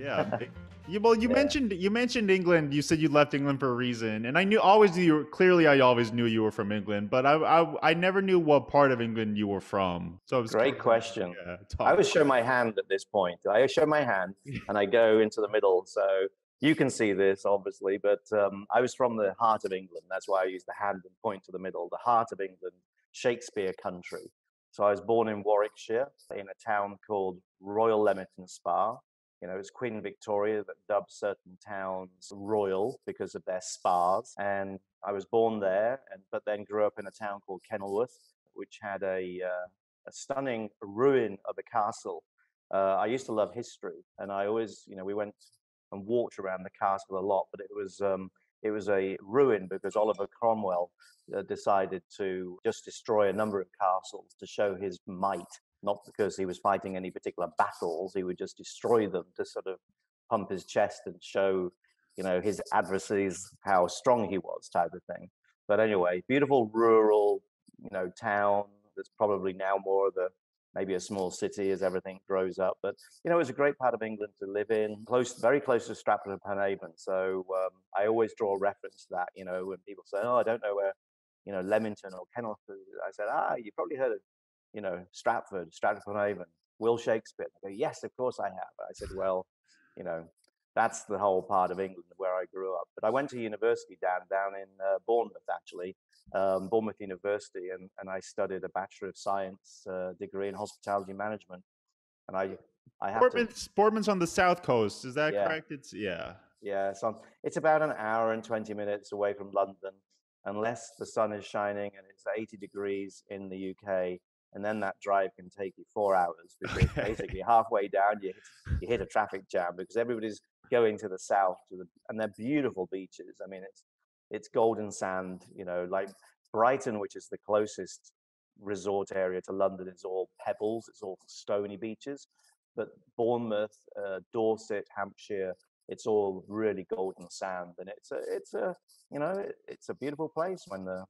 Yeah. You Yeah. mentioned England. You said you left England for a reason, and always knew clearly. I always knew you were from England, but I never knew what part of England you were from. So I was Great curious. question. Yeah, I talk. always show my hand at this point. I show my hand and I go into the middle. So you can see this, obviously, but I was from the heart of England. That's why I use the hand and point to the middle, the heart of England, Shakespeare country. So I was born in Warwickshire in a town called Royal Leamington Spa. It's Queen Victoria that dubbed certain towns royal because of their spas. And I was born there, but then grew up in a town called Kenilworth, which had a stunning ruin of a castle. I used to love history, and I always, we went and walked around the castle a lot, but it was a ruin because Oliver Cromwell decided to just destroy a number of castles to show his might, not because he was fighting any particular battles. He would just destroy them to sort of pump his chest and show, his adversaries how strong he was, type of thing. But anyway, beautiful rural, town that's probably now more of a maybe a small city as everything grows up. But it was a great part of England to live in, very close to Stratford upon Avon. So I always draw a reference to that. When people say, "Oh, I don't know where, Leamington or Kenilworth," I said, "You probably heard of, Stratford upon Avon, Will Shakespeare." They go, "Yes, of course I have." I said, "Well, you know, that's the whole part of England where I grew up." But I went to university down in Bournemouth, actually, Bournemouth University, and I studied a Bachelor of Science degree in hospitality management. And I have to, Bournemouth's on the south coast. Is that yeah, correct? Yeah. yeah. So it's about an hour and 20 minutes away from London, unless the sun is shining and it's 80 degrees in the UK. And then that drive can take you 4 hours because Okay. basically halfway down you hit a traffic jam because everybody's going to the south and they're beautiful beaches. I mean, it's golden sand, like Brighton, which is the closest resort area to London, is all pebbles. It's all stony beaches. But Bournemouth, Dorset, Hampshire, it's all really golden sand, and it's a beautiful place when the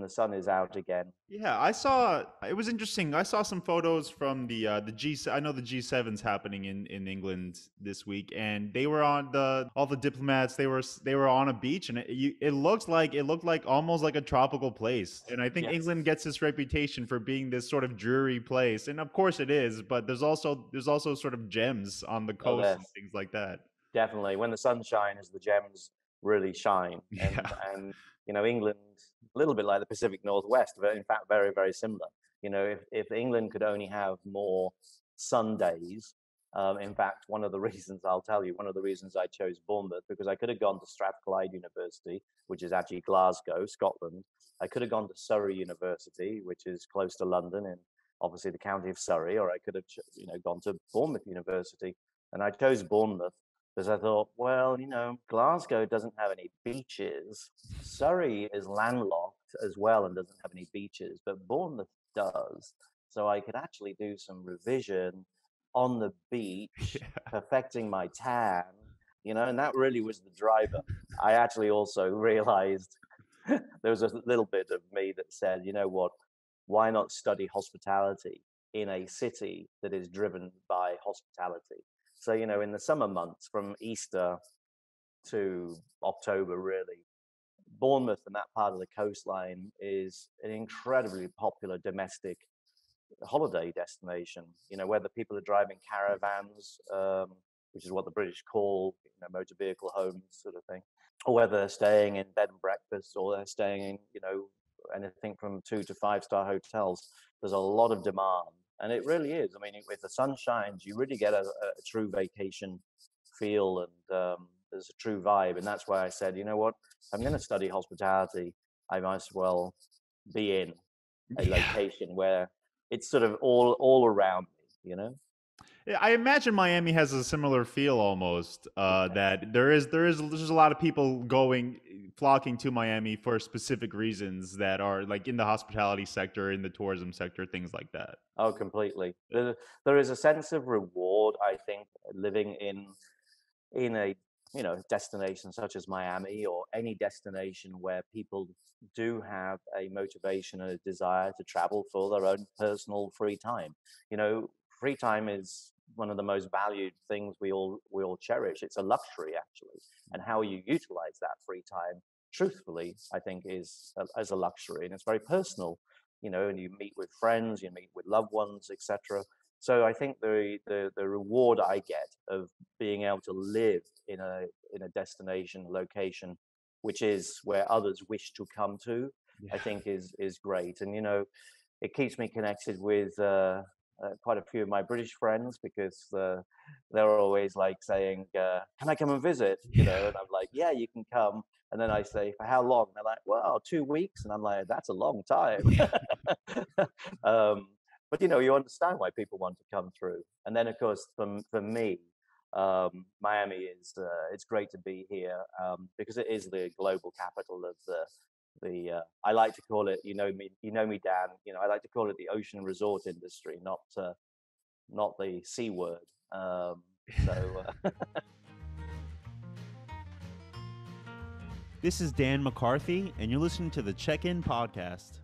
sun is out again. Yeah, I saw. It was interesting. I saw some photos from the G. I know the G7's happening in England this week, and they were on all the diplomats. They were on a beach, and it looked like almost like a tropical place. And I think Yes, England gets this reputation for being this sort of dreary place, and of course it is. But there's also sort of gems on the oh, coast and there's things like that. definitely when the sun shines, the gems really shine, and Yeah. England, a little bit like the Pacific Northwest, but in fact very very similar. If England could only have more Sundays. In fact, one of the reasons I'll tell you, one of the reasons I chose Bournemouth because I could have gone to Strathclyde University, which is actually Glasgow, Scotland. I could have gone to Surrey University, which is close to London in obviously the county of Surrey, or I could have gone to Bournemouth University, and I chose Bournemouth because I thought, well, Glasgow doesn't have any beaches. Surrey is landlocked as well and doesn't have any beaches, but Bournemouth does. So I could actually do some revision on the beach, Yeah. perfecting my tan, and that really was the driver. I actually also realized there was a little bit of me that said, you know what, why not study hospitality in a city that is driven by hospitality? So, in the summer months from Easter to October, really, Bournemouth and that part of the coastline is an incredibly popular domestic holiday destination, where the people are driving caravans, which is what the British call, motor vehicle homes sort of thing, or whether they're staying in bed and breakfast or they're staying in, anything from 2 to 5 star hotels. There's a lot of demand. And it really is. I mean, if the sun shines, you really get a true vacation feel and there's a true vibe. And that's why I said, you know what, if I'm going to study hospitality, I might as well be in a Yeah. location where it's sort of all around me. Yeah, I imagine Miami has a similar feel almost. Yes. That there's a lot of people flocking to Miami for specific reasons that are like in the hospitality sector, in the tourism sector, things like that. Oh, completely. There is a sense of reward, I think, living in a destination such as Miami or any destination where people do have a motivation and a desire to travel for their own personal free time. Free time is one of the most valued things we all cherish. It's a luxury, actually, and how you utilize that free time, truthfully, I think is as a luxury, and it's very personal. And you meet with friends, you meet with loved ones, etc. So I think the reward I get of being able to live in a destination location, which is where others wish to come to, I Yeah. think is great. And it keeps me connected with quite a few of my British friends, because they're always like saying, "Can I come and visit?" Yeah. And I'm like, "Yeah, you can come." And then I say, "For how long?" And they're like, "Well, 2 weeks." And I'm like, "That's a long time." Yeah. um, but you understand why people want to come through. And then, of course, for me, Miami is it's great to be here, because it is the global capital of the I like to call it, you know me, Dan. I like to call it the ocean resort industry, not the C word. So This is Dan McCarthy, and you're listening to the Check In Podcast.